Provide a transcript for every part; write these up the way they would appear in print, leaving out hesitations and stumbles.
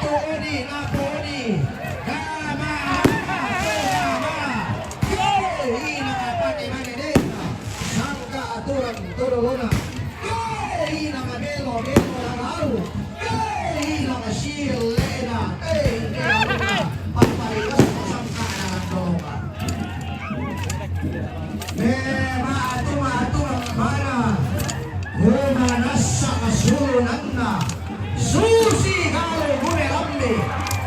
Uni, Lapu Uni. Kama, ina kapati manidita. Sangka aturan turuluna. Ina kabelo, belo lalaru. Ina kasil lena. Ina paparilas mo sangka na doka. Aturan para. Humanasa kasulunang na. Susi kalau gue rambi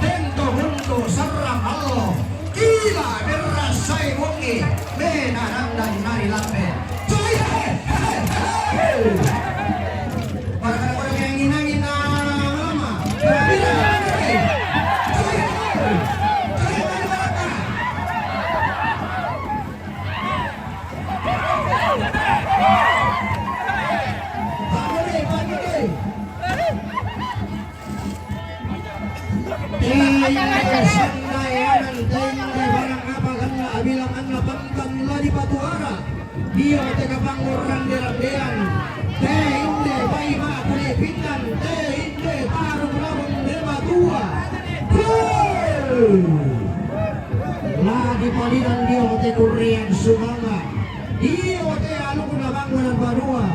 tento mundo sarang Allah gila berasai wongi mena nandang nari lambe para yang ingin lama dia tega panguran deradean inde bayi ma kuli pindan inde paru labung dema tua lagi palidan dia te kurian sumanga dia te alu kuna bangunan barua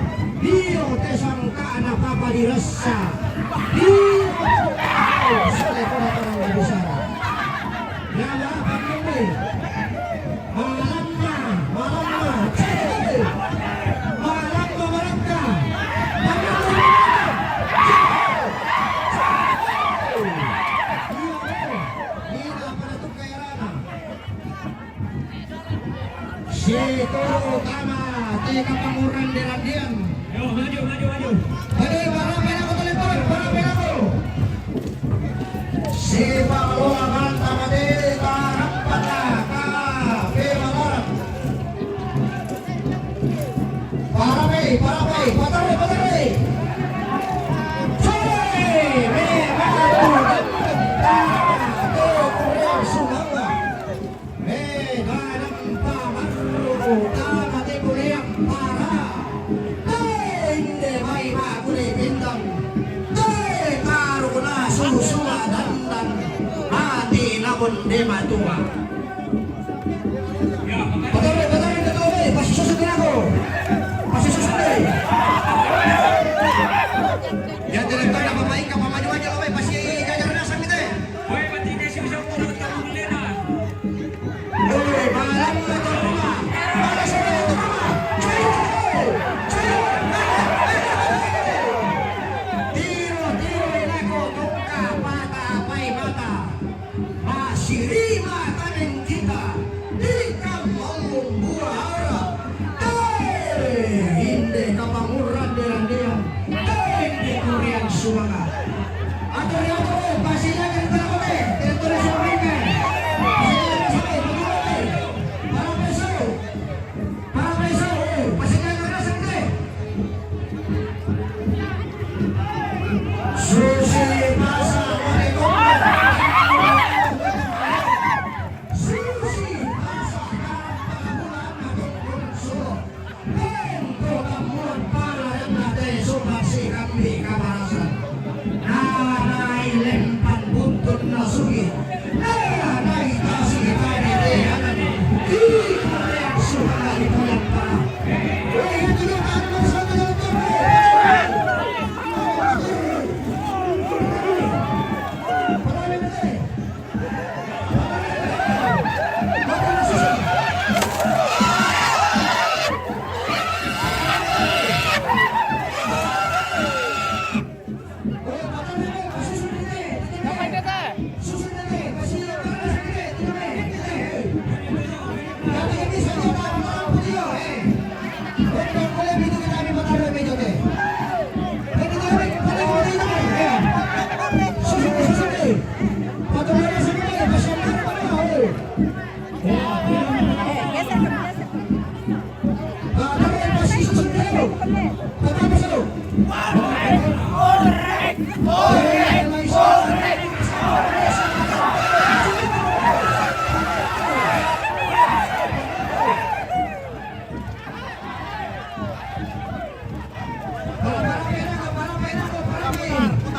dia te sangka anak papa dirasa dia sale kuna orang besar ya apa ini Toro Tama, teka panguran derandian. Yo, maju. Hadi, para ko telepon, para ko. Si Paulo Amanta Madeta, Rampata, Pemalor. Para, patay. Dema tua. Betul, pasti susukin aku. Pasti susukin. Ya direktur apa baik apa maju aja lo, pasti jajar dasar gitu ya. Woi, mati deh sih bisa turun kamu lena. Woi, malam ke rumah. Mana sore ke rumah. Tiro leko tuka mata pai mata. Sirima taning kita di kampung buahara inde kapanguran deran inde kurian suanga atau yang pastinya kita kote teritori suaminya para pesau pastinya kita sampai susi masa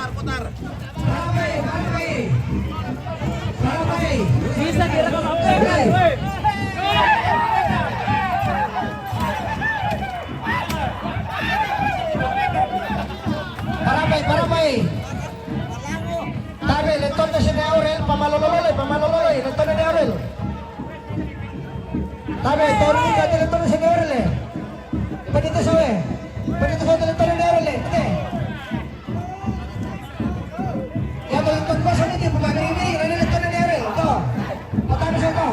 putar. pamaloloy, nagtanong ni Arel. Tabi, tono ka, tinatano siya ni Arel eh. Panito siya eh. Panito siya, tinatano ni Arel eh. Pati. Yan, tulintog ba siya nito, pumagrimiri, nanilitano ni Arel. Ito, matano siya ito.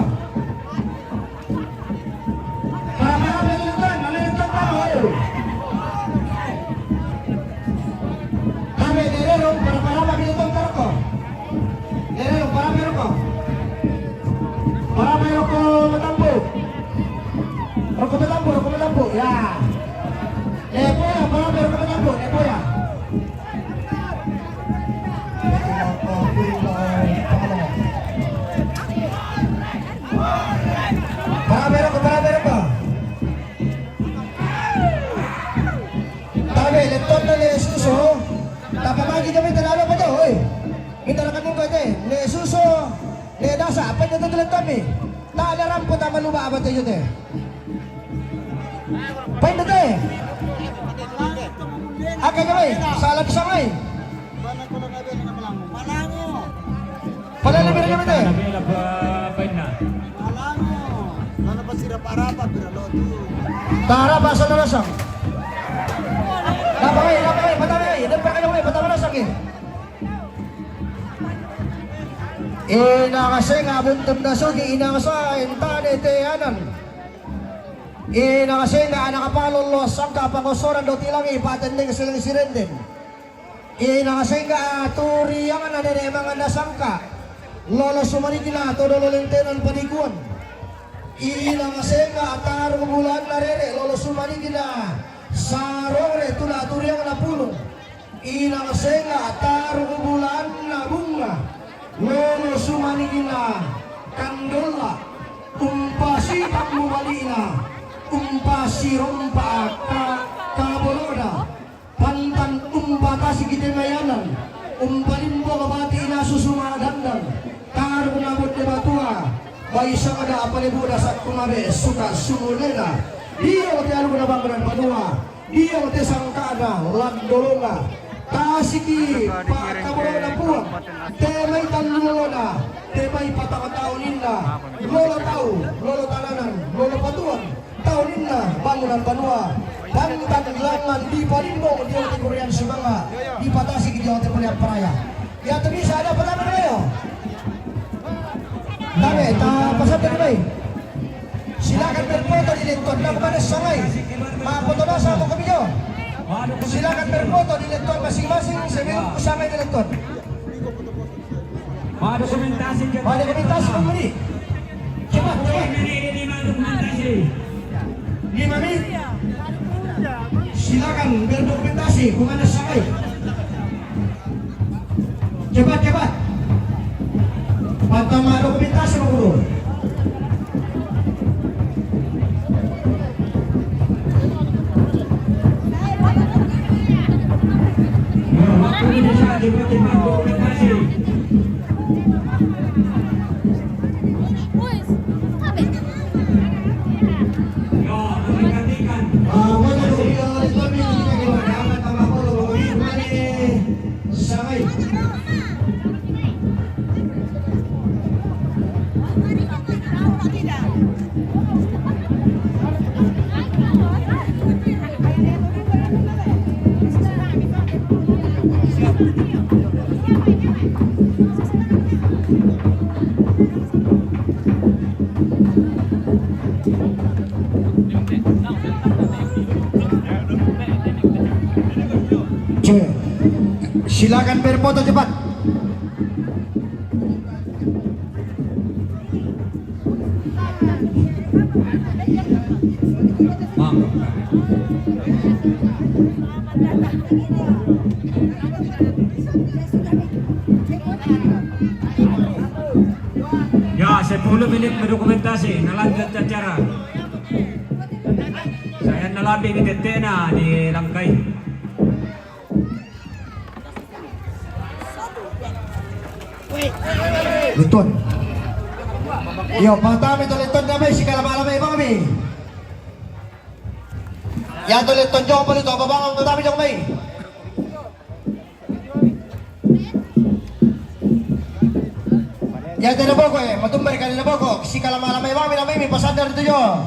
Para nilitog, nanilitog pa mo, Arel. Tabi, nilero, para nilitog ka ko. Nilero, para meron ko. Para meron ko matambo. Roko matambo, ya. Lepo ya, para meron ko matambo, lepo ya. Para meron ko. Tabi, leton na ni Suso. Tapamagi kami, tanalo pa daw, oy. Kita na kami ko ito eh. Ni Suso, ni Dasa, apa nyo tutulan kami? Naalaram po na malumaabot tayo ito eh. Pain na ito eh. Akay kami, salag siya ngay. Palalabir kami ito eh. Tara, basa na lasang. Napakay, pataway. Dapat kayo kayo, pataway lasang eh. Inakasay nga buntom na sugi, inakasay, intane, teyanan. Inakasay nga nakapalolo, sangka, pangusoran, do tilang ipatending silang sirenden. Inakasay nga turiyangan na nene mga nasangka. Lolo sumanikila, todo lolintenan paniguan. Inakasay nga atarong bulan na rere, lolo sumanikila. Sarore, tula turiyangan na pulong. Inakasay nga atarong bulan na bunga. Lolo sumanigina, kandola, umpasi pagmubalina, umpasi rompa kaboloda, pantan umpatasi kitemayanan, umpalimbo kabati inasusumadandan, karo nabot de batua, baisang ada apalibuda sa kumabe suka sumulena, dia te alu na bangunan panua, dia te sangkada landolonga. Kasiki pakaboro na puwag, temay tanlulo na, temay patakataonin na, lolo tao, lolo talanan, lolo patuan, taonin na, bangunan banua, pantaglangan, di palimbo, di ote korean sumanga, di patasik, di ote korean paraya. Ya bisa ada apa naman kayo? Dami, pasabi na bay. Silakan berfoto di lenton, nagmanas sangay, mapoto na sa mga kami nyo. Silakan berfoto di lektor masing-masing sebelum usangay di lektor. Ada dokumentasi kita. Ada dokumentasi kembali. Cepat. 5 menit. Silakan berdokumentasi kemana sangay. Cepat. Pertama dokumentasi dulu. Silakan berfoto cepat. Ya, 10 menit berdokumentasi, nalanjut acara. Saya nalabi ni Tetena di Langkai. Luton. Yo, pangtami to Luton kami, si kalama-lamay pa kami. Ya to Luton jo pa nito, babangon pangtami jo kami. Ya tidak pokok matumbar kanina pokok si kalama-lama mami na mimi pasadar itu yo.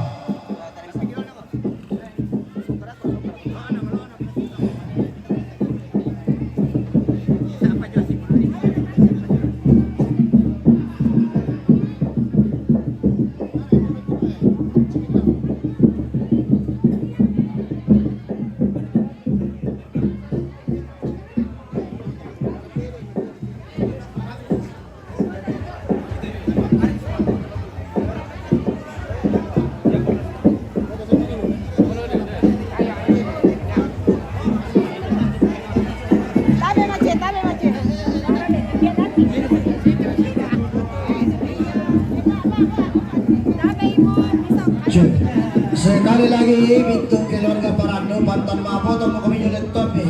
Sekali lagi pintu keluarga Parando Pantan Mapo temu kami julet topi.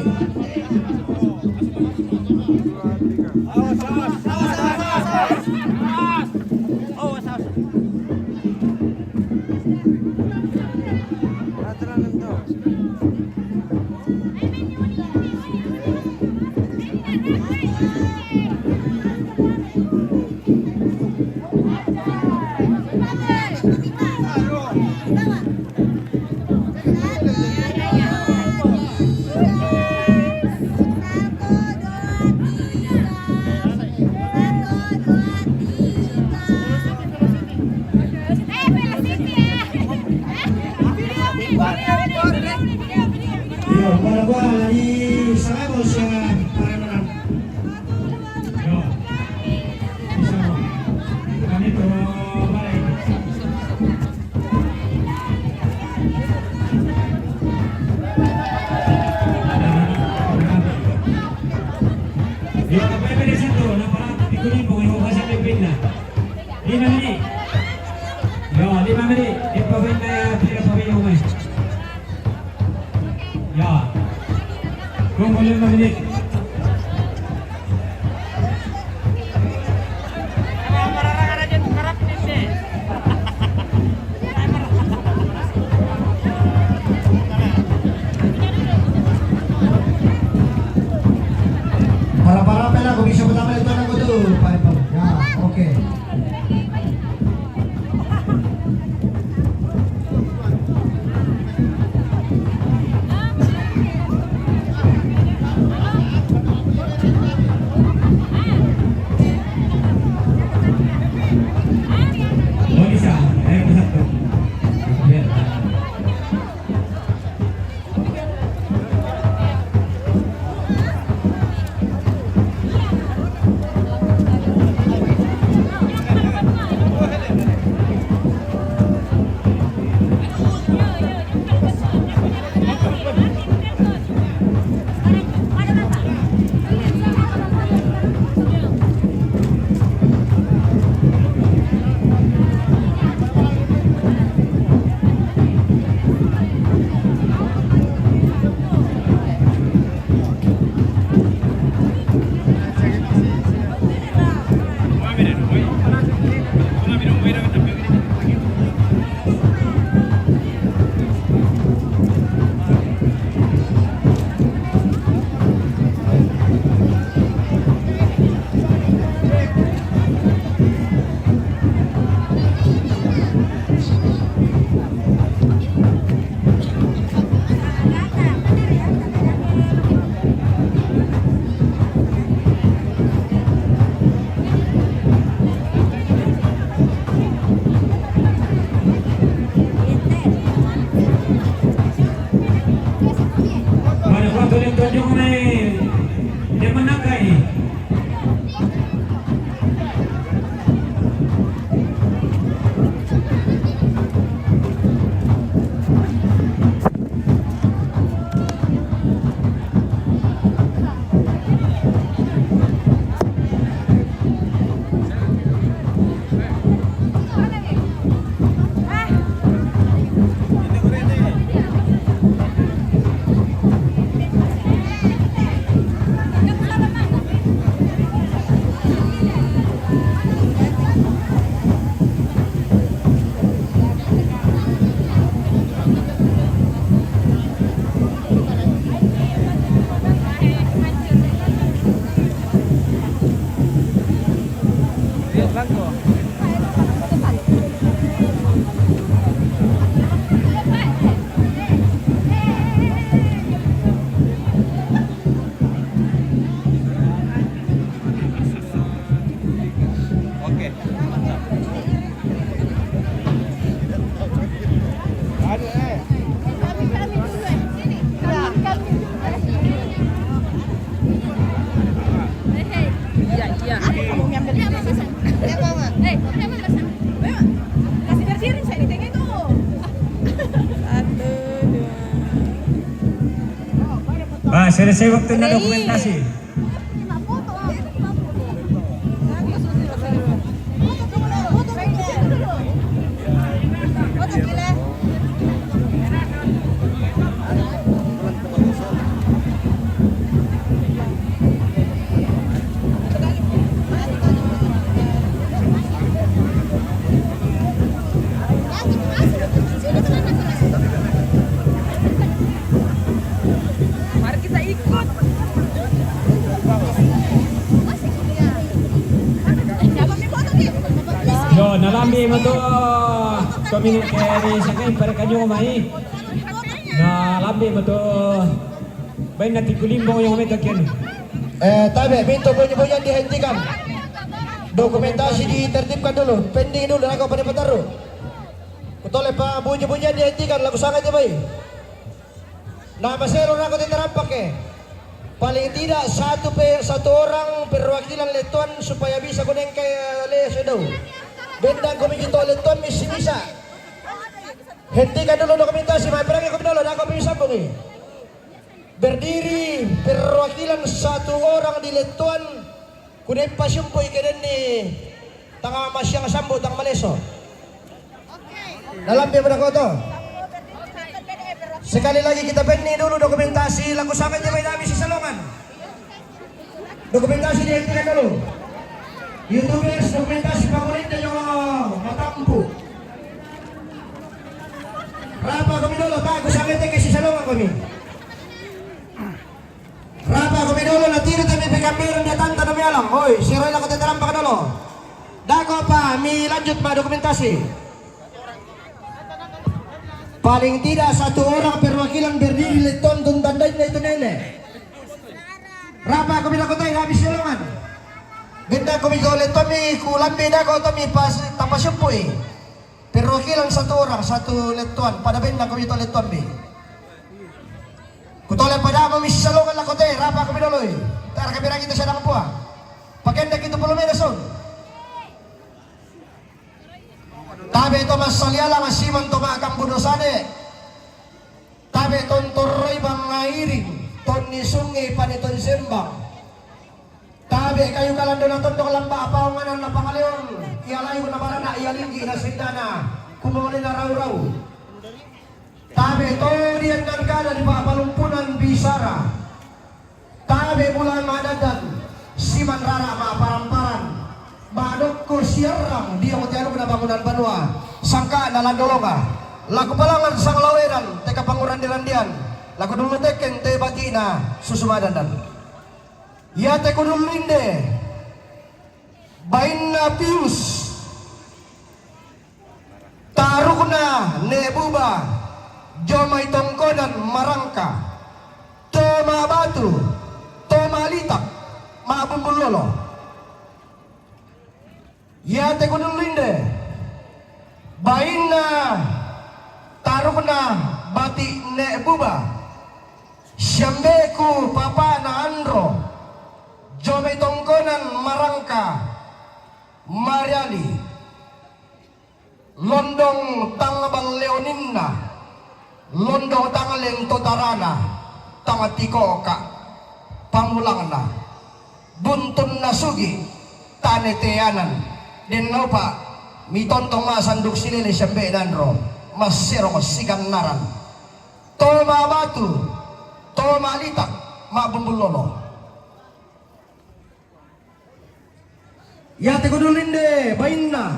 Para pela kung bisa pertama itu aku tuh, ya, oke. Selesai waktu na dokumentasi. Nalambi mo to community kaya sa kayo para kanyo kumahi. Nalambi mo to bayi natikulim mo yung umet agyan. Tabi, minto bunyi-bunyian dihentikan. Dokumentasi ditertibkan dulu, pending dulu ako panipataro. Kutole pa bunyi-bunyian dihentikan, lagu sangat ya bay. Nah, masero na ako titerampak Paling tidak satu orang perwakilan Letuan supaya bisa kuning kay Leo daw. Bendang kami kita Letuan bisa. Hentikan dulu dokumentasi, perangnya kami dulu, aku bisa sambung Berdiri perwakilan satu orang di Letuan kuning pasyumpoy keden ni tanga masyang sambo tang Maleso. Dalam dia pada koto. Sekali lagi kita benih dulu dokumentasi lagu sangat jemai nabi si Salongan. Dokumentasi dihentikan dulu. YouTubers dokumentasi pemerintah yang matampu. Rapa kami dulu, bagus sangat ke si Salongan kami. Rapa kami dulu, natiro tayo may pagkambiran na tanta na may alam. Hoy, si Roy lang ko tatarampa ka dulu. Dako pa, may lanjut pa dokumentasi. Paling tidak satu orang perwakilan berdiri Leton dun tandai na ito nene. Rapa kami na ko tayo, habis silungan. Ganda kami ko Leton, may kulang beda ko ito, may tapasyumpo perwakilan satu orang, satu Leton. Padabin na kami ito Leton be. Kutole pada mo misi salungan lang ko tayo, rapa kami daloy. Tara kami na kita siya ng puwa. Pagkenda kita pulumin na son. Tabi ito masaliala nga siman tumakang bunusane. Tabi itong turoy bangairing. Ton ni sungi paniton simbang. Tabi kayo kalando ng tondok lang ba apawangan na pangaliyon. Iyalay ko na para na iyalinggi na sindana. Kumuli na raw-raw. Tabi ito diyan kan kada di palumpunan bisara. Tabi mula madadan. Siman rara maaparan-paran. Badok ko siarang dia mo tiano na bangunan banua sangka nalandolonga lagu palangan sang laweran teka panguran dilandian lagu dulu teken te bagina susumadan dan ya te kudul linde bainna pius tarukna nebuba jomai tongkonan marangka toma batu toma litak mabumbul lolo. Ya te kudul linde bainna tarukna bati ne buba syambeku papa na andro jome tongkonan marangka mariali londong tangbang leoninna londong tangaleng totarana tangatiko ka pamulang na buntun na sugi taneteanan din nga pa, mitontong masandok silili siyambe nanro, masiro ko sigang naran. Toma batu, toma litak, mabumbulolo. Yate kudulinde, bainna,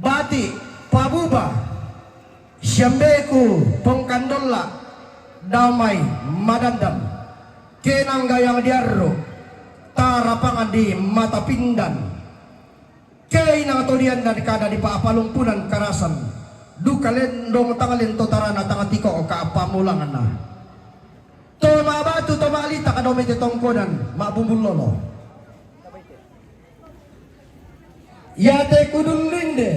bati, pabuba, siyambeku, pongkandola, damay, madandam, kenang gayang diarro, tarapangan di matapindan. kay na todian na kada di paapalumpunan karasan dukalen dong tangalin to tarana tangatiko o kaapamulangan na to mabatu to malita kadomite tongkonan mabumbulolo yate kudulinde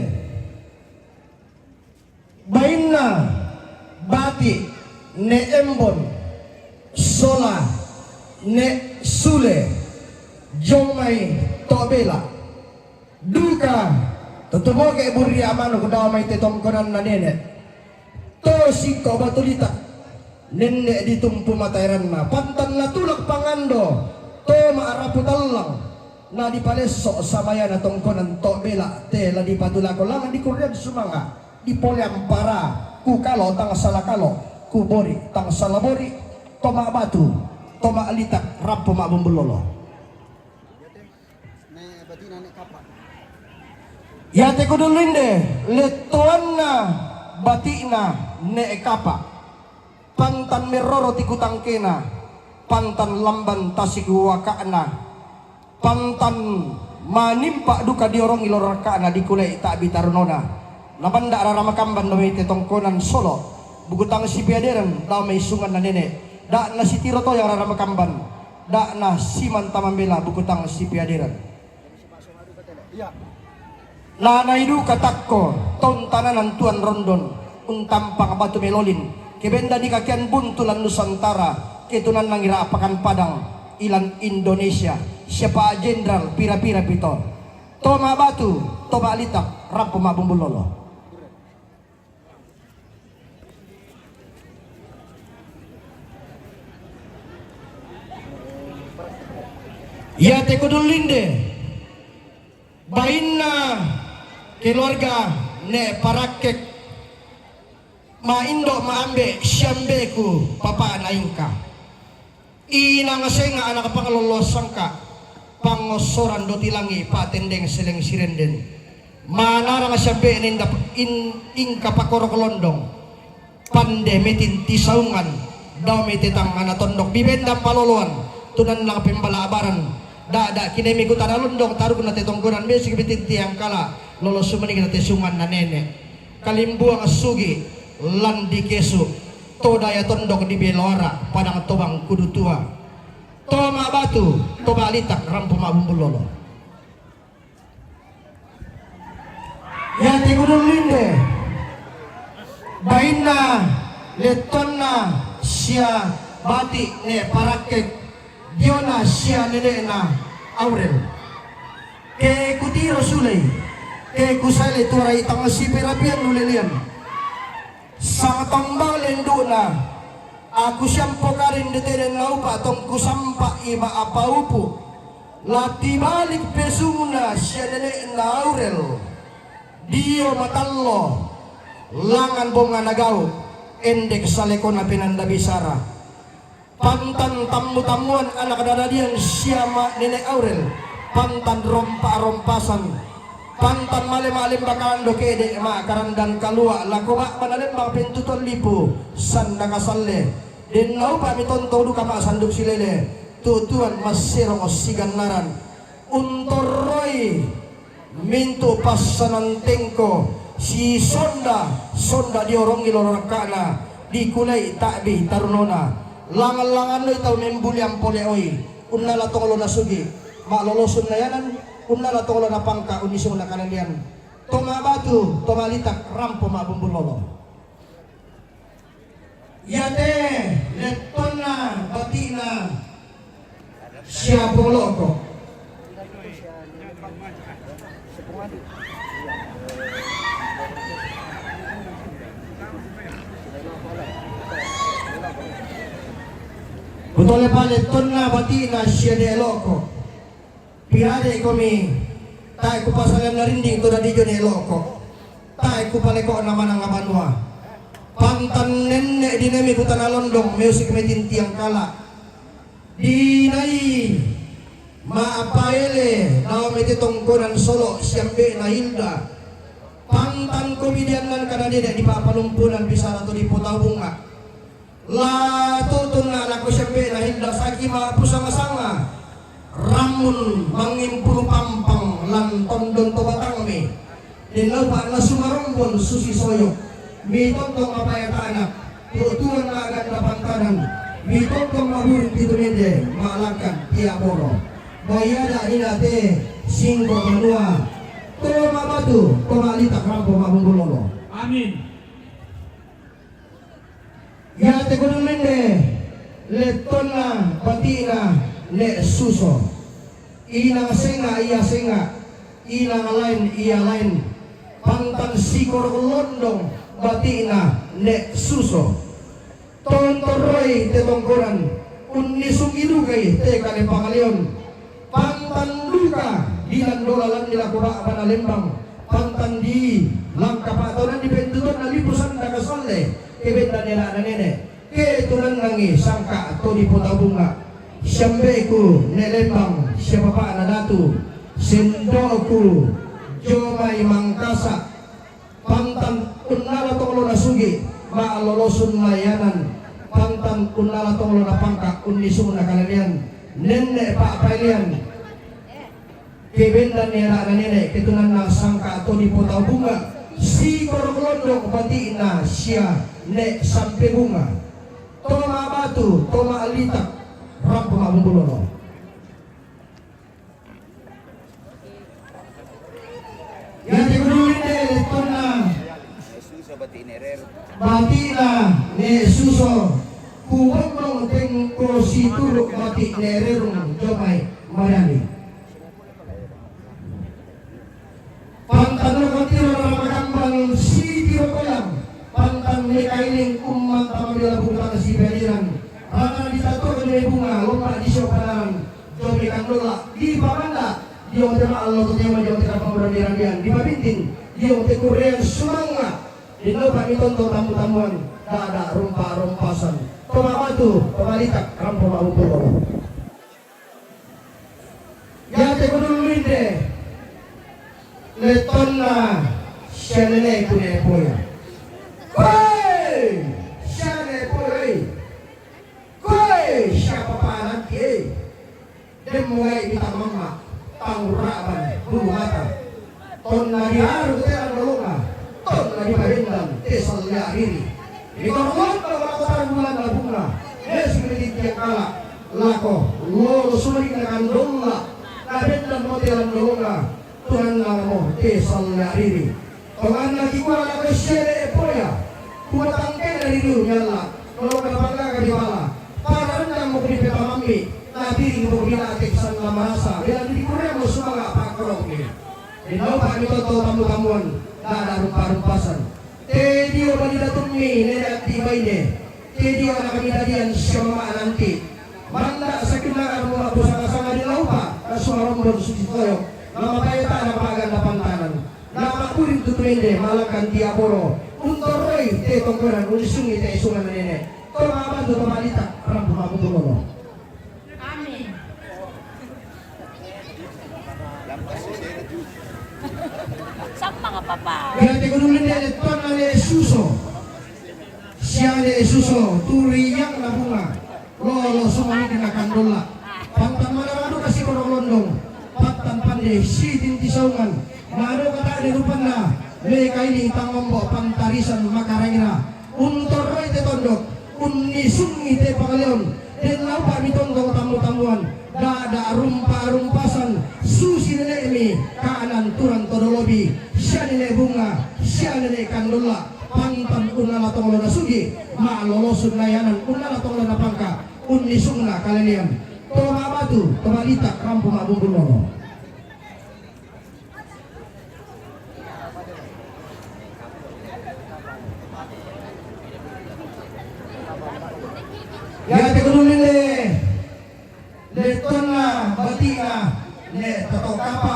bainna bati ne embon sola ne sule jomai tobela duka tutumo ke buri amano kudaw may tetongkonan na nene to siko batulita nene ditumpu matairan na pantan na tulak pangando to maaraputallang na di paleso samaya na tongkonan to bela te la di patulako lang di kuryan sumanga di polyam para kukalo tang salakalo kubori tang salabori to batu to alitak rampo mabumbulolo yate kudulinde letuan na batina ne ekapa pantan meroro tikutang kena pantan lamban tasiguwakana pantan manimpa duka diorong ilorakana dikulay tak bitarnona nabanda araramakamban na may tetongkonan solo bugutang si piaderan daw may sungan na nene da na si tiro to yung araramakamban da na si mantamambela bugutang si piaderan nanaidu katakko tontanan ng tuan rondon untampang batu melolin kebenda di kakian buntulan Nusantara ketunan ng iraapakan padang ilan Indonesia siapa jenderal pira-pira pito toma batu toma alitak rampo mabumbulolo yate kudulinde bainna keluarga ne parakek maindo maambe siyambeku papa naingka inang senga anak pangalolosan ka pangosoran do tilangi patendeng seleng sirenden manara nga siyambe ninda ingka pakoro kolondong pande metin tisaungan daw metetang anatondok bibenda paloluan tunan lang pembalabaran da kinemi ko tanalundong tarug na tetonggonan besi bitin tiang kala lolos sumani na tesungan na nene kalimbuang sugi landi kesu toda ya tondok di belora padang tobang kudutua toma batu toba litak rampo mabumbulolo ya tikudulinde bainna letonna sia bati ne parakek diona sia nene na Aurel ke kutiro sulay ke kusale turay tanga si perapian nulilian sa tambang lendo na aku siyampo karin detenen na upa tong kusampa ima apaupo lati balik pesuna siya nene na Aurel dio matallo langan bunga nagaw endek sa leko na pinandabisara pantan tamu-tamuan anak dadadian siama nene Aurel pantan rompa-rompasan pantan malim-malim bakalan dokede ma karandan kalua lako mak panalim bang pintuton lipo sanda kasalle din nau pa mitonto duka ma sanduk silele tutuan masirong osigan naran untoroy mintu pasanan tengko si sonda diorong ilorakana dikulay takbi tarunona langan-langan lo itaw membuliang poleoy unala tongolo na sugi maklolosun na yanan unala tongolo na pangka unisong na kanalian toma batu toma litak rampo mabumbulolo yate leton na bati na siya poloko Butole pale tonna batina siya de loko. Pirade komi tay ko pasalan na rinding to na di de loko. Tay ko pale ko naman ang amanwa. Pantan nenne dinami ko tanalondong music metin tiang kala. Dinay maapaele na metitong konan solo siyambe na hilda. Pantan komedian nan kanadede di papalumpunan bisara to di Putawunga. La tutun na anak ko siyempre na hindi sa aking mga pusang-asanga ramun mangimpulu pampang lang tondon to batang mi dinlaw pa na sumarumbon susi soyok mi tontong mapayata anak tutuan na agad na pantanan mi tontong maburin dito ninde maalangkan tiya boro bayada inate singko manua toma batu toma alita krampo mabunggulolo Amin. ya te gunung ninde letona batina le suso inang senga iya senga inang lain iya lain pantan sikor londong batina le suso tontoroi te tongkoran unisung idugay te kale pangalion pantan luka dilan dolalan nila kura pada lembang pantan di langka patonan di pentuton na lipusan na kasalle kebenda nila na nene ke tulang nangi sangka to di puta bunga syambeku nelembang siapa pak na datu sendoku jomai mangkasa pantan unala tonglo na sugi maalolosun layanan pantan unala tonglo na pangka unisung na kalalian nene pak pailian kebenda nila na nene ketunan na sangka to di puta bunga si korolondong pati na siya ne sampai bunga toma batu toma alita rampo mabungkulono yang dikudulin deh tona batina ne suso kuwagong tengko situro bati nererung jomai marani pantan rokotiro ramakambang si tiro koyang pantan mekailing umman tamamila bukta si beliran rana ditato kene bunga lomba di syoparan jomi kandola di pamanda di otema Allah tutema di otema pamura dirandian di mabintin di ote korean sumanga di lomba mitonto tamu-tamuan ada rumpa-rumpasan toma batu toma litak rampo mabukuro ya te kudulinde letonna shenene kune poya koi shenene poya koi siapa panan ke demuai kita mama tanguraban bulu mata tonna di haru teran nolonga tonna di parindang tesal yariri di korban kalau kotaran bulan bunga nesi kritik yang kalah lako lolo sumari dengan dolla kabendang modelan nolonga Tuhan namo tesal yariri Tuhan lagi kuala lako shere epoya kuatangke dari dunia lah kalau kenapa di bala para rendang mau di peta mami nabi mau bila teksan lama rasa bila di kurang mau sumaga pakrok ni di bawah kami toto tamu-tamuan ada rupa-rumpasan tedio bani datumi nenek di baine tedio anak kami dadian syama nanti manda sakina rumah pusaka-saka di laupa suara rombon suci toyok nama bayata anak pagan dapan tanan nama kuring tutuinde malakan diaboro untoroi te tongkoran unisungi te sungan nenek toma bantu toma litak rampu mabutulolo Amin. Sama nga papa. kaya te kunulin nenek tona le suso siya le suso turiyang na bunga lolo sumani na kandola pantan manamano kasi korolondong pantan pande si tintisaungan mano kata de rupan na le kaini tangombo pantarisan makarangina untoroi te tondok unisungi te pangalion den laupa mitondong tamu-tamuan dada rumpa-rumpasan susi nenek mi kanan turan todolobi siya nenek bunga siya nenek kandola pantan unala tonglo na sugi maalolosun layanan unala tonglo na pangka unisung na kalenian toma batu toma litak rampu mabungkulono ya te kunulin le tonna batina le tato kapa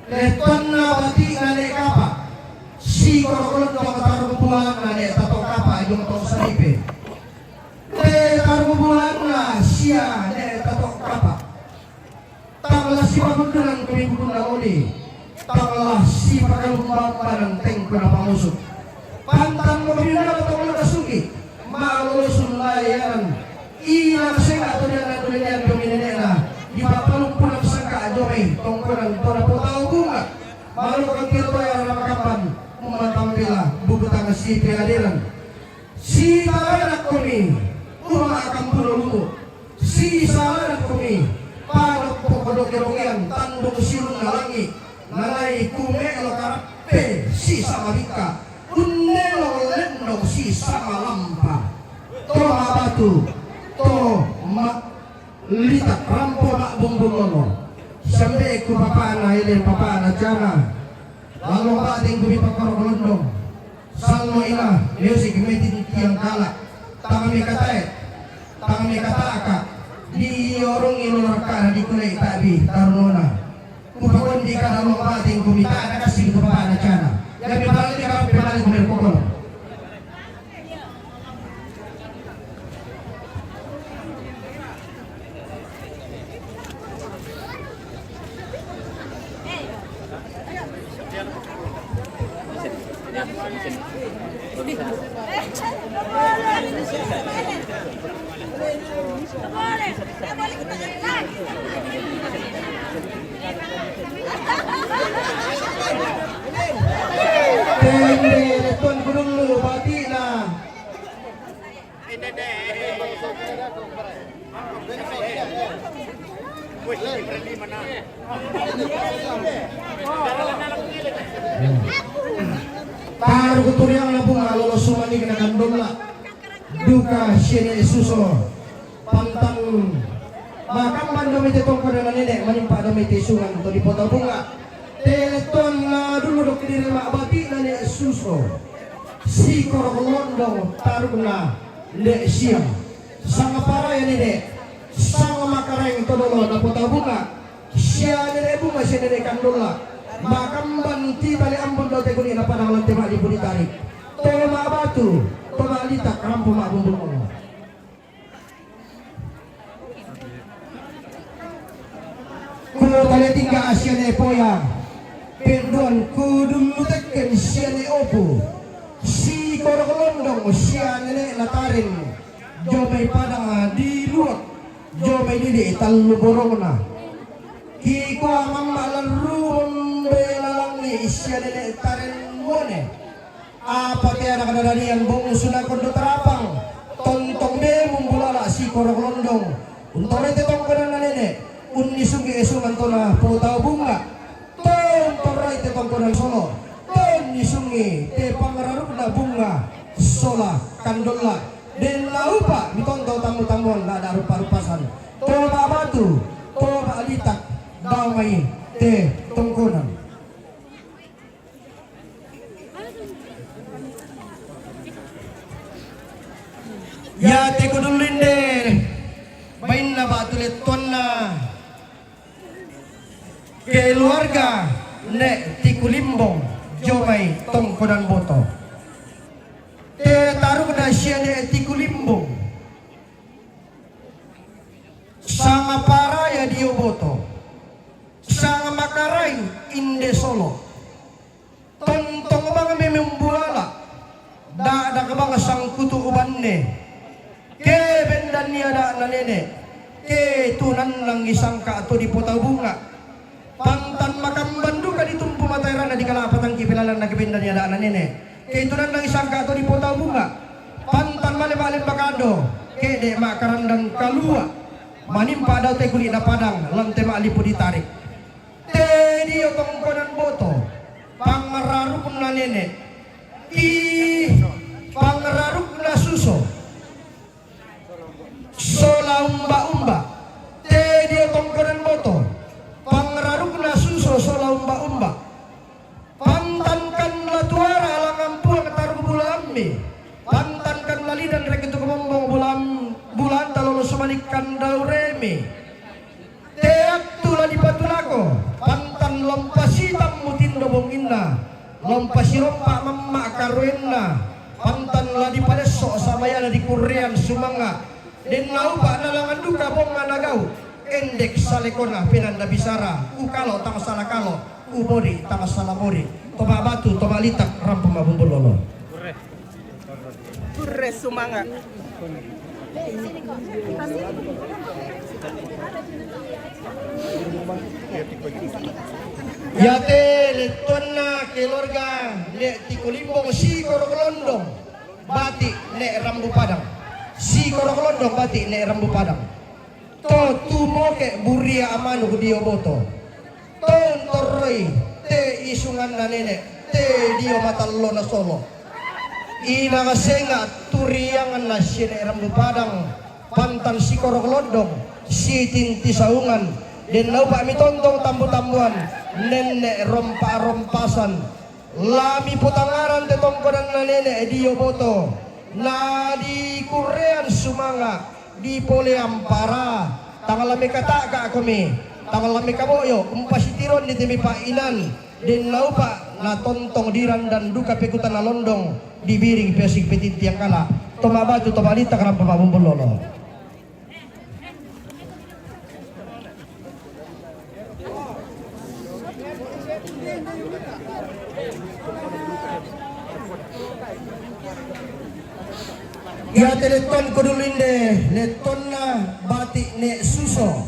le tonna batina le kapa si korolon do taruh bulan na le tato kapa yung to saripe le taruh bulan na siya le tato kapa tangla si pagundulan kumibukun na oli tangla si pagalumbaw parang tengko na pamusok pantang mo binala tato na kasugi malulusun layan ilang senga to dia na tulian dominena di papalung pulang sangka jomay tongkonan tora po tao bunga malu kang tiro ya ramakapan umatampila bubutang si piadiran si talanak kami akan pulo si salanak kami panok po kodok kerongyan tandong silong nalangi nalay kumelo karape si samarika unelo lendong si samalampa to mabatu to litak rampo mak bumbungono sampai ku papana ilin papana jana lalu bating kumi pakorok lendong salmo ina music metin tiang kalak tangan mi kata aka di orang ilorka di kulai tabi tarunona kupakon di kada lo bating kumi tak kasih ku papana jana jadi balik di kami balik kumi pokok Tuan Gunung lu bati na. Taruh kuturiang labung alolo sumani kena kandung lah. Duka sini suso pantang makam mandomite tongko dengan nenek menimpa domite sungan atau di potong bunga teleton na dulu dok diri mak bati nenek suso si korok londong taruh na nek siang sang para ya nenek sang makareng todolo na potong bunga sia nenek bunga si nenek kandola makam banti balik ambon do teguni na padang lantai mak dipuni tarik tolo mak batu pemalitak rampu mak bumbung kulo tali tinggal asyane poya perdon kudum teken siane opo si korok londong siane latarin jomai padang di luak jomai didi talu borongna ki ko mamma larum belalang ni siane latarin mone apa tiada kadadari yang bung sunah kondo terapang tontong be mumbulala si korok londong untuk rete tongkonan nenek unni sungi esungan tona potau bunga tontong rete tongkonan solo tonni sungi te pangararukna bunga sola kandola den laupa mitontau tamu-tamuan la ada rupa-rupasan toba batu toba alitak damai te tongkonan ya te kudulinde bain na batulet tonna keluarga nek tikulimbong jomai tongkonan boto te taruh na siya nek tikulimbong sama para ya dio boto sama makaray inde solo tontong bang memembulala da kabang sangkutu ubanne ke bendan niada na nenek ke tunan lang isang ka ato di potau bunga pantan makam bandu ka ditumpu matairan na di kalapatan kipilalan na kebendan niada na nenek ke tunan lang isang ka ato di potau bunga pantan male-male bakado ke de makarandang kalua manimpa daw te kulit na padang lante maalipo ditarik te diyo tongkonan boto pangararuk na nenek i pangararuk na suso sola umba-umba te dia tongkonan boto pangararuk na suso sola umba-umba pantankan la tuara alangan puang taruh bulammi pantankan lali dan rekitu kemombong bulan talolo sumanikan dauremi te aktu la di patulako pantan lompasi tamu tindo bonginna lompasi rompa mamma karuenna pantan la di paleso samayana di kurian sumanga den laupa nalangan duka bonga nagau endek salekona pinanda bisara ukalo tang salah kalo ubori tang salah mori toba batu toba litak rampung mabumbul lolo Kurre sumanga Yate leton na keluarga le tikulimbong si Korokolondong batik le Rambu Padang. Si Korokolondong batik le Rambu Padang. To tumoke buria amanu dio boto. Ton torroi te isungan na nenek te dio matallo na solo. Ina kasenga turiangan na si le Rambu Padang pantan si Korokolondong si tinti saungan den lau pak mi tontong tambu-tambuan nenek rompa-rompasan lami putangaran te tongkodan na nenek dio boto na di kurean sumanga di pole ampara tanggal lami kata ka kami tanggal lami kaboyo umpasitiron di temi painan den lau pak na tontong diran dan duka pekutan na londong di biring pesik petit tiang kala tomabatu tobalita karang pamabumbul lolo. Ya teleton kodulinde leton na batik ne suso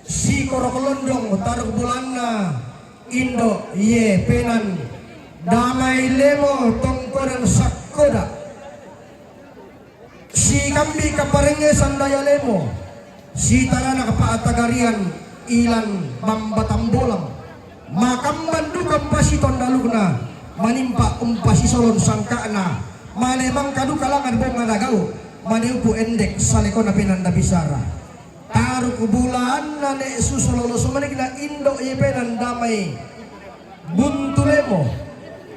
si Korokolondong taruh bulanna Indo ye penan damai lemo tongkoran sakoda si kambi kaparenge sandaya lemo si tarana kapaatagarian ilan mambatambolang makamban dukam pasi tondalugna manimpa umpasi solon sangkana malemang kadu kalangan bunga nagau maniupu endek saleko na pinanda bisara taruh bulan na ne susulolo sumanik na Indo yepenan damai buntulemo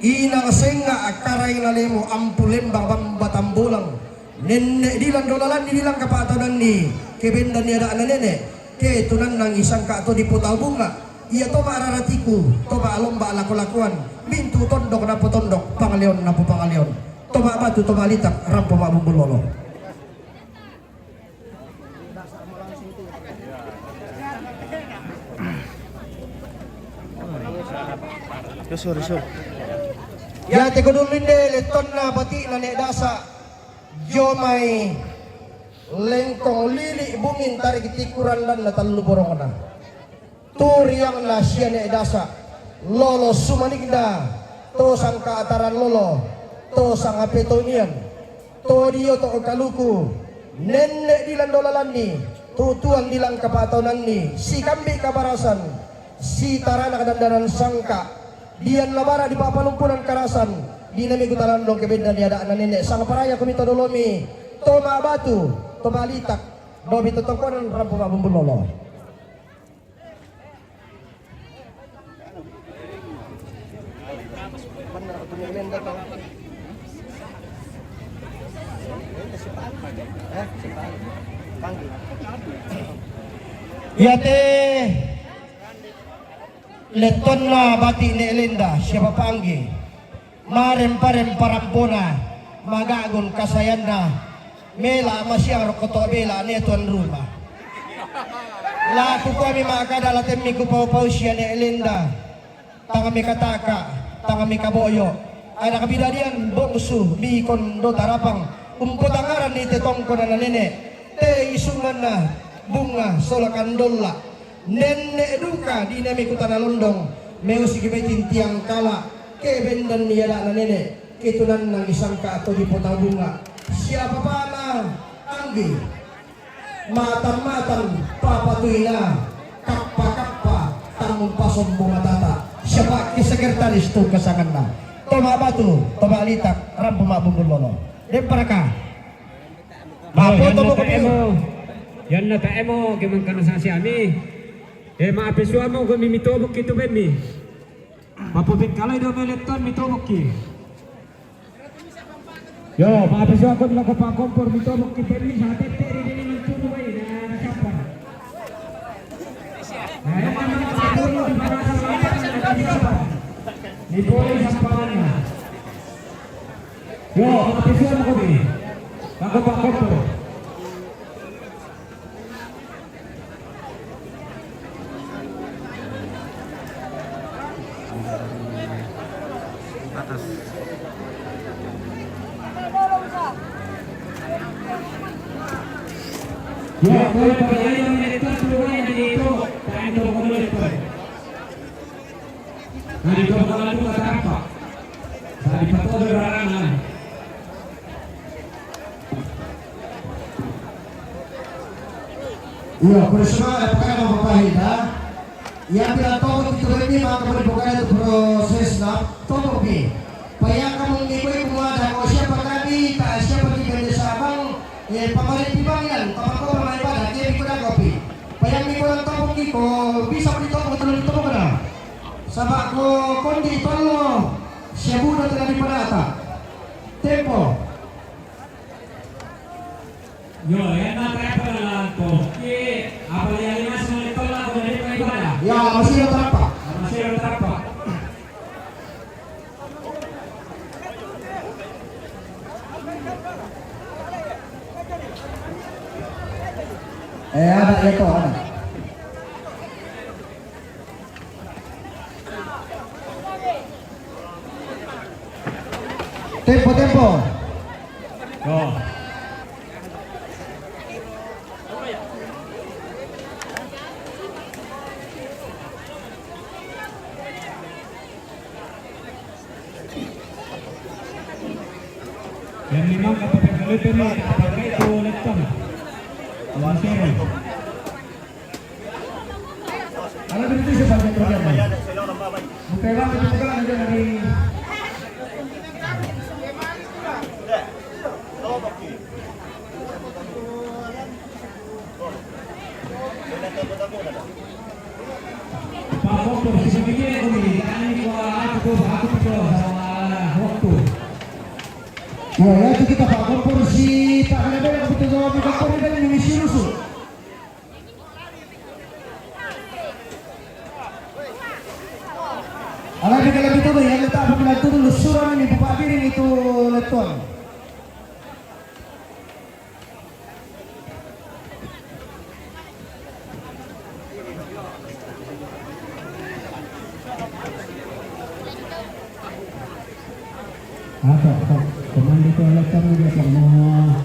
inang senga akaray na lemo ampulembang pambatambulang nenek dilang dolalan dilang kapatanan ni kebendan ni ada nenek ke tunan nang isang ka to di putaw bunga iya to maararatiku to maalomba laku-lakuan mintu tondok na potondok pangaleon na po pangaleon toba batu toba litak rampo mabumbul lolo. Ya te kodulinde leton na bati na ne dasa jomai lengkong lili bungin tarik tikuran dan na talu borong na turiang na siya ne dasa lolo sumanikda to sangka ataran lolo to sang apetonian to dio to kaluku nenek dilan dolalan ni tutuan dilang kapatonan ni si kambi kabarasan si tarana kedandaran sangka dian labara di papalumpunan karasan dinami kutaran dong kebeda di ada nenek sang paraya kumito dolomi to batu to balitak dobi totongkonan rampo mabumbul lolo. Ya teh leton na bati ni Elinda siapa panggi marem parampona magagon kasayanda mela masyang rokoto bela ni tuan rumah laku kami makadala temmi ku pau siya ni Elinda tangami kataka tangami kaboyo ada kabidadian bongsu mi kondo tarapang umputangaran ni tetongko na nenek te isungan na bunga sola kandola nenek duka di nami kutana londong meusi kibetin tiang kala kebendan niada na nenek kitunan nang isangka atau di potang bunga siapa pana anggi matan papatuina kappa tanggung pasom bunga tata siapa sekretaris tu kesangan na toma batu toma litak rampu mak bumbul lolo deparaka mapo tomo kopiu yan na taemo kimang kanasasi ami maapeswa mo kung mitobok kito bemi mapupit kalay do meleton mitobok ki yo maapeswa ko nila ko pa kompor mitobok ki bemi sa teteri din ng tubo bay na nasapa ni boleh sampana yo maapeswa mo ko di ako pa kompor Atas. Ya, gol paglayo ng direktor tulungan dito. Tayo ito ko ulit po. Nandito ko lang ito katampa. Sabi pa to larangan. Iya, bersama apakah mau berpahit ha? Yang bilang toko itu ini maka bukan itu proses lah. Toko bi. Payah kamu ngikut penguasa. Kalau siapa kami, tak siapa di kerja sabang. Pemain pibang yan. Kapag ko pemain pada, dia ikut kopi. Payah ngikut ang toko ko bisa beli toko terus toko kana. Sabak ko kondi tolo. Siya budak tengah di penata. Tempo. Yo, yan na tayo pa lang po. Apa yang limas mo ito lang kung hindi pa iba. Ya, masih ada apa? Masih ada apa? Ada itu ada. Tempo. Oh. Yang memang kapag nalipin mo, kapag ito ulit ka na. 1-0. Alam mo dito sa bagay program. Mukailan ito ka lang nandiyan lagi. Pak Dokter, sebenarnya kami kami aku sa waktu. Ya, itu kita Pak Kompor si Pak Kanada yang betul jawab di Kompor dan mengisi rusuh. Alam kalau itu tuh yang letak apabila itu lusuran ini Bapak Piring itu letuan. Apa? Komando itu letak dia semua.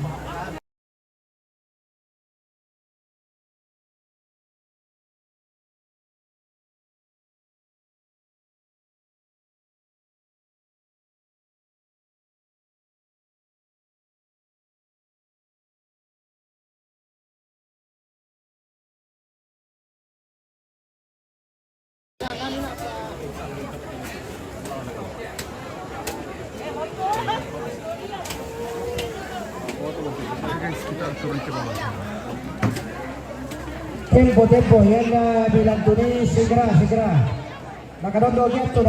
Tempo yang bilang Tuni segera. Nakadondo gitu.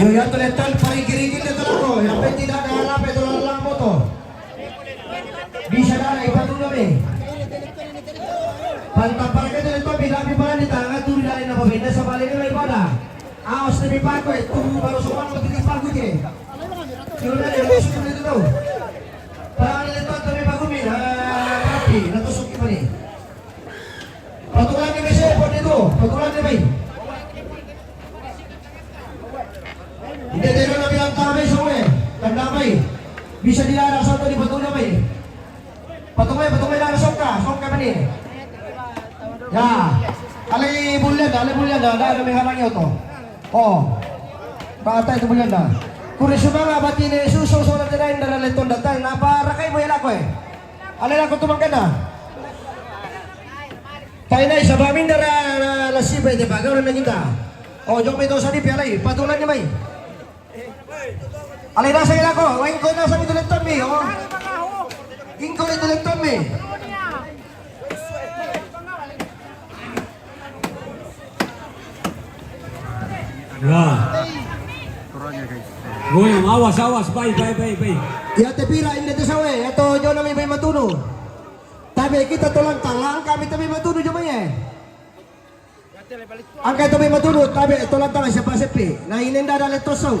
Yo ya tuletan parigirigil na talaga. Yapay tidak nahanap ito lang mo to. Bisa na ipatong kami. Pantapar ka dito bilabi pa ni tanga turi na na pabenda sa bali ni ibadah. Aos na pako ito baru sokan magtitis pago ke. Yo na yo susunod dito. Para nito kami pagumin. Rapi natusok pa ni. Patulan ni Messi po dito. Patulan ni Bay. Hindi tayo na bilang kamay sa uwi. Tandamay. Bisa dilarang sa ito di patungay. Patungay lang sok ka pa ni. Ya. Alay bulyan na. Dahil may halang yun to. Oo. Paatay ito bulyan na. Kuri sumanga bati ni suso so na tinayin na nalitong datang. Naparakay mo yan ako eh. Alin ako tumangkan na? Tayo na isa ba amin na lasibay, di ba? Gawin na kita. O, yung may dosa di piyalay. Patulan niya may. Alin na sa ila ko. Wain ko na sa mitulagton mi. O. King ko na itulagton mi. Wah. Goyang, awas, bay. Ya te pira hindi te sawe. Ato jo na may matuno. Tabi kita tulang talang kami tabi matuno jo may eh. Ang kay tabi matuno tabi tulang talang siya pasepi. Na ininda dali tosaw.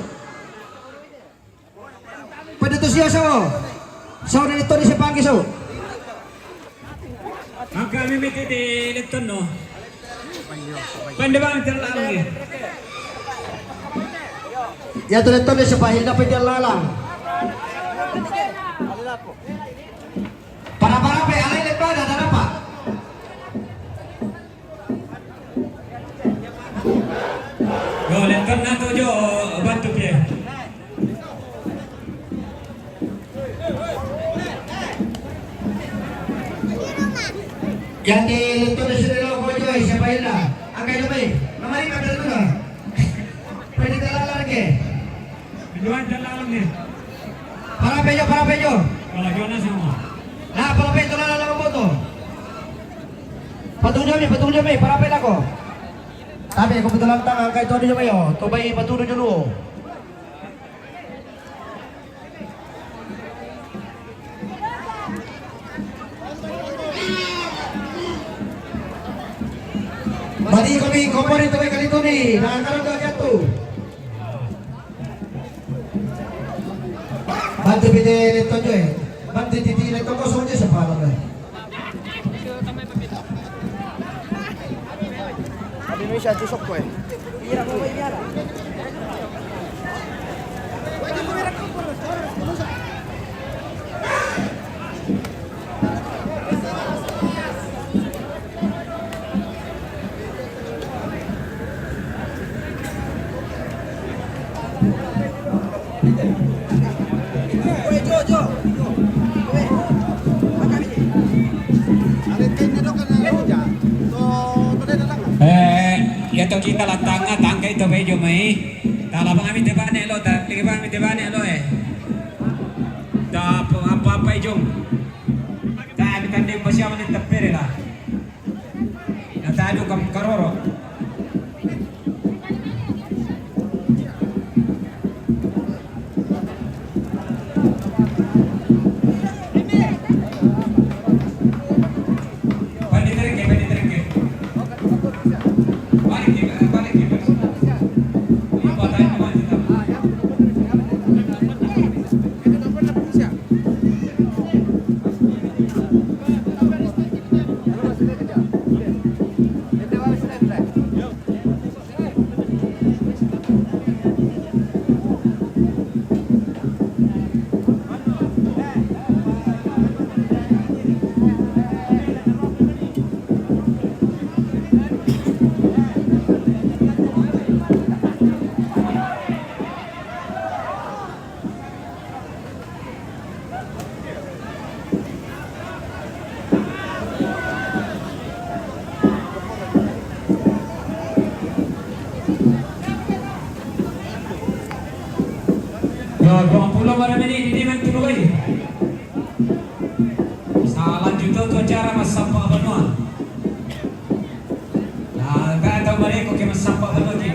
Pwede to siya saw. Saw na nito ni si Pangki saw. Ang kami miti di lekton no. Pwede ba ang terlalang eh? Ya to nito ni si Pahil na pwede lalang. Para pe alay le pada dan apa? Go lekton na to jo bantu pie. Yang di itu di sini lo kojoy siapa ila? Angkai lumai. Namari kabel tu lah. Pwede talaga lagi. Bijuan terlalang ni. Para pejo. Kalau Jonas semua. Nah, para pejo lah lang moto. Patunjo mi, para pela ko. Sabi ko betul lang tang angkai tu jo mayo. To bay patudo jo lu. Mari kami kompori tu kali tu ni. Nah, kalau dah jatuh. Bantu bide leto jo eh. Bantu titi leto ko soje sa pala ba. Sabi mo siya tusok ko eh. Ira ko ba yara? Ito kita latang tangga itu bejo mai. Tala bang amit debane lo, tak lagi bang amit debane lo eh. Tak apa ijong. Tak amit kandeng masih aman tepere lah. Tak ada kam karoro. Pulau mana ini di mana tu lagi? Salah juta tu cara masampah benua. Nah, kata mereka ke masampah benua ni.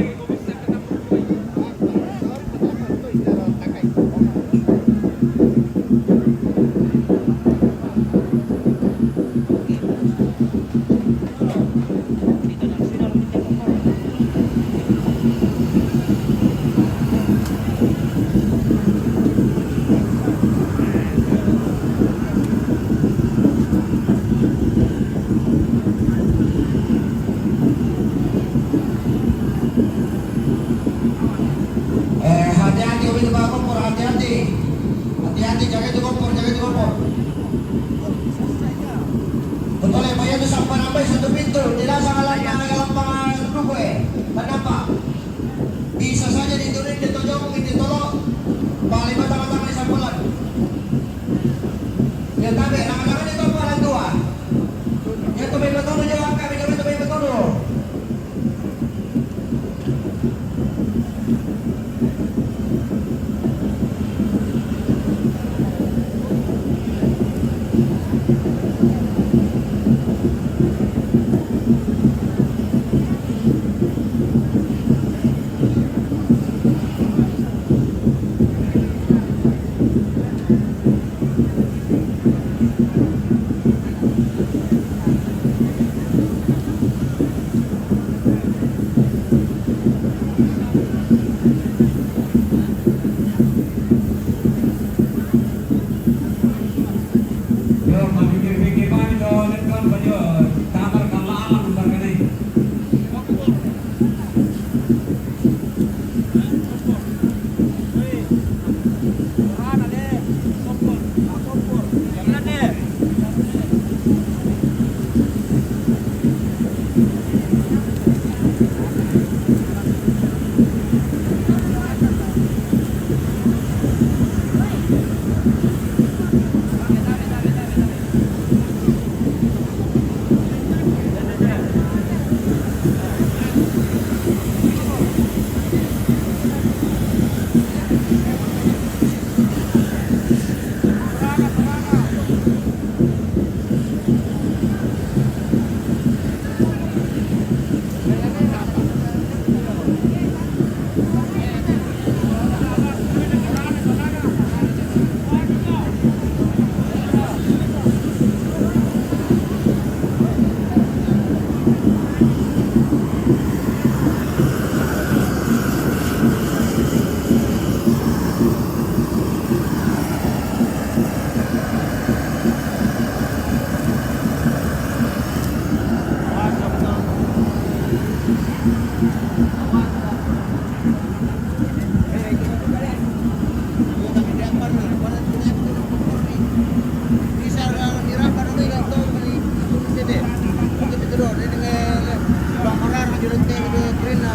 Bisa saja ditulis, ditojong, ditolok.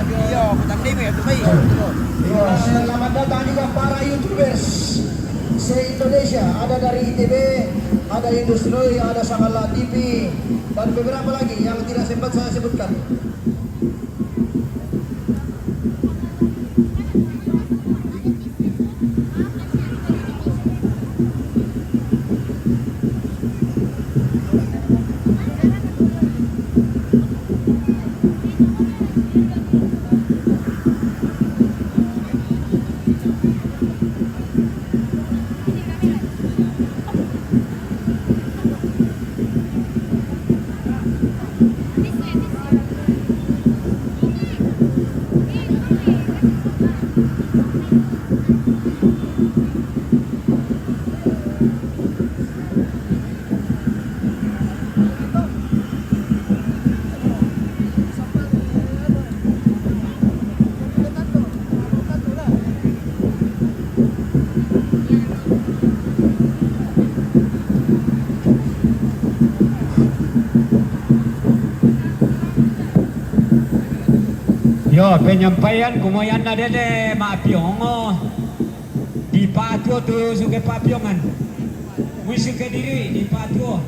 Iya, aku tandem ya tuh baik. Ya, selamat datang juga para YouTubers se-Indonesia. Ada dari ITB, ada Industri, ada Sangala TV, dan beberapa lagi yang tidak sempat saya sebutkan. Yo, penyampaian kumayan na dede maapyong di patio tu suke papyongan. Wisi ke diri di patio.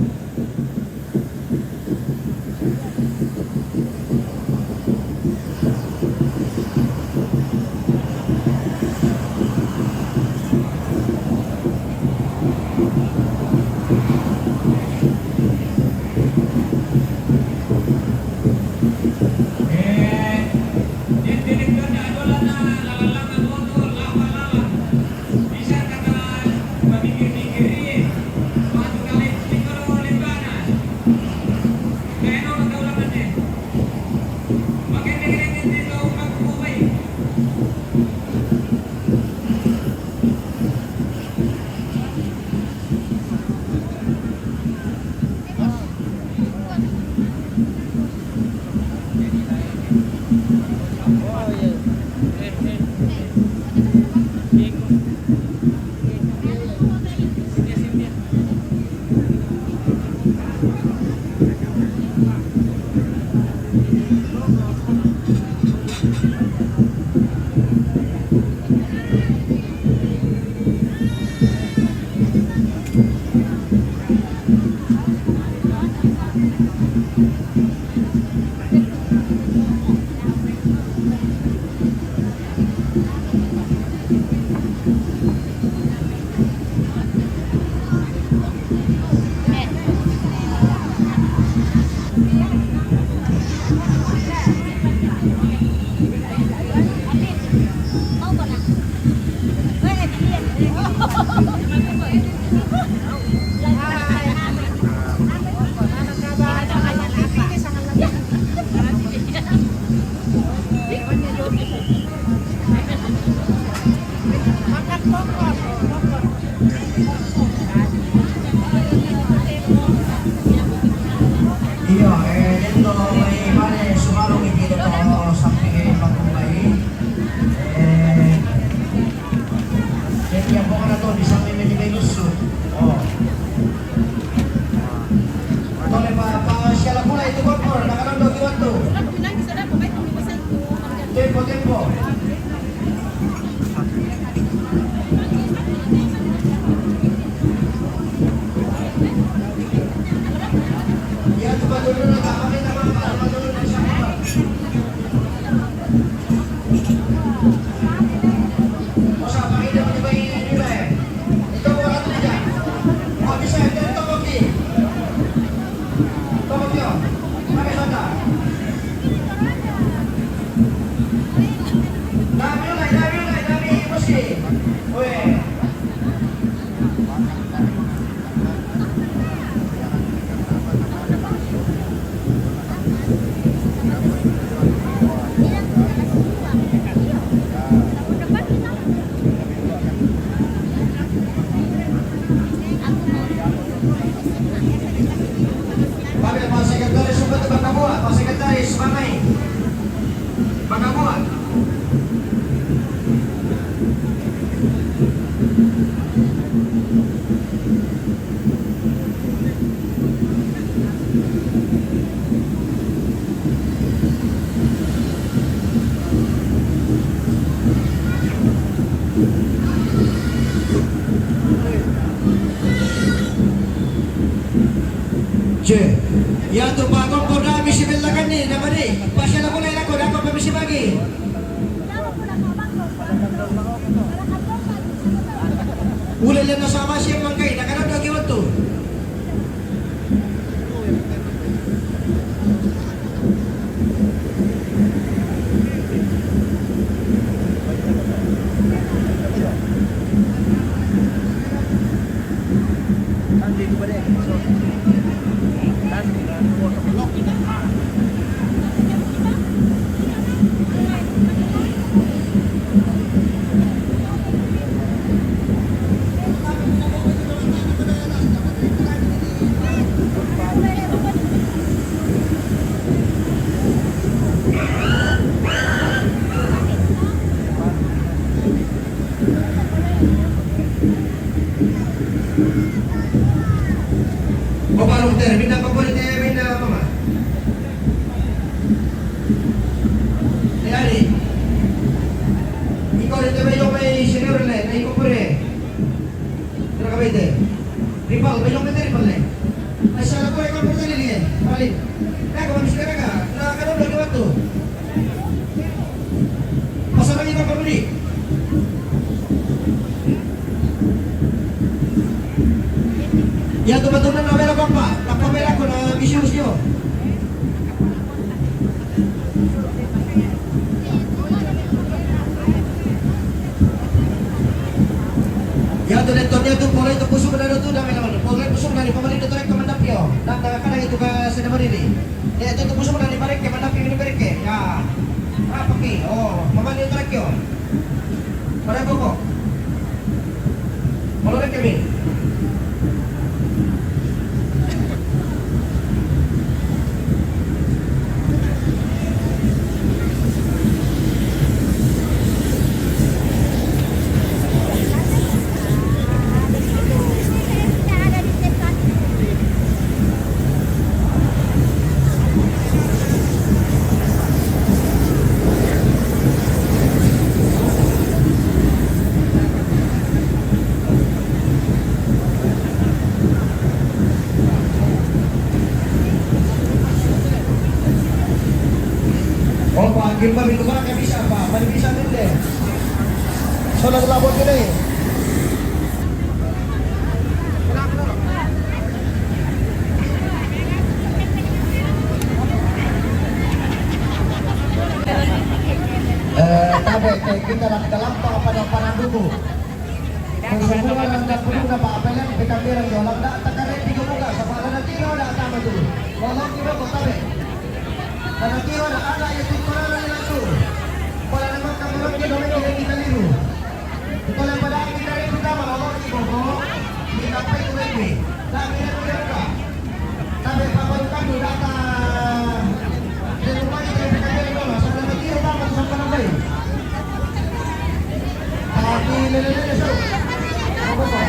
Iya, dito may mali sumarong dito to samping pagkumbay. Jadi yang pokoknya to di samping may lusot. Oh. Tole pa siya la pula itu kotor, nakanondo kiwanto. Tempo. Ya, coba dulu enggak pakai apa-apa, dulu dari sana. Masa pakai dia pakai ini deh. Itu orang aja. Oh bisa jadi tokoki. Tokoki. Pakai sana. Dami meski. Weh. Pak Sekretaris Sumpah Bangkabuat, Pak Sekretaris Mamai Bangkabuat. Ya tu Pak Kompor dah misi belakan ni, nama ni. Pasal aku lain aku dah kau misi bagi. Ulay lang na sama siya mangkay, nakarap lagi waktu. O parang termina pa po ni termina mama. Ni ikaw dito ba yung may senior na ikaw po rin? Tira ka ba ito? Ripal, ba yung may ripal na? Ay sana po ikaw po sa liliyan. Palit. Kaya kung mamis ka na ka, nakakaroon lagi ba ito? Pasarang ikaw pa muli. Ya betul-betul na meron ko pa. Napamera ko na issues nyo. Ya tu letternya tu pola itu pusuk dah tu dah memang. Pola pusuk dari pemerintah tu rekomendasi pio. Dan kadang itu ke sedemar ini. Ya itu pusuk dari balik ke mana ini balik ke. Ya. Apa ki? Oh, mama ni tu rekyo. Pada kok. Kalau rek kami. Oh, panggil ba minum ba kaya bisa pa? Mali bisa din din. So naglabot ko na eh. Tabi, kita nagkalampang pa ng panandugo. Kung sumulan ang nagpuno na paapalan, pikambiran nyo, lang na takarin, tigong mo ka, sa pala ng tino na atama doon. Walang iba ko, tabi. Nanatiro na ala yung tingkoran na nila ito. Wala naman kamurang gino'n yung kita liru. Ito lang pala ang kita rin kita malawag ibo ko. Hindi ka pa ito rin. Sabi na ito ka. Sabi papalukan mo data. Hindi mo pa ito yung pagkakari mo. Sa nanatiro ba ako sa panabay? Hindi nilalala siya. Ako ba?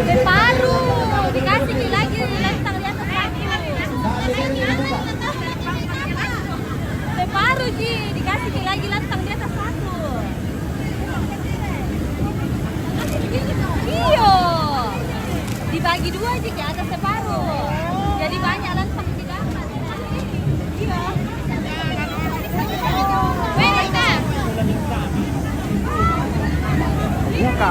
Separuh dikasih lagi lantang di atas kaki. Separuh Ji dikasih lagi lantang di atas satu. Iyo dibagi dua Ji ada separuh. Jadi banyak lantang di dalam. Iya. Mereka. Buka.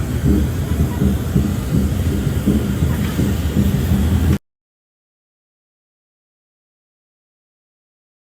Ijong.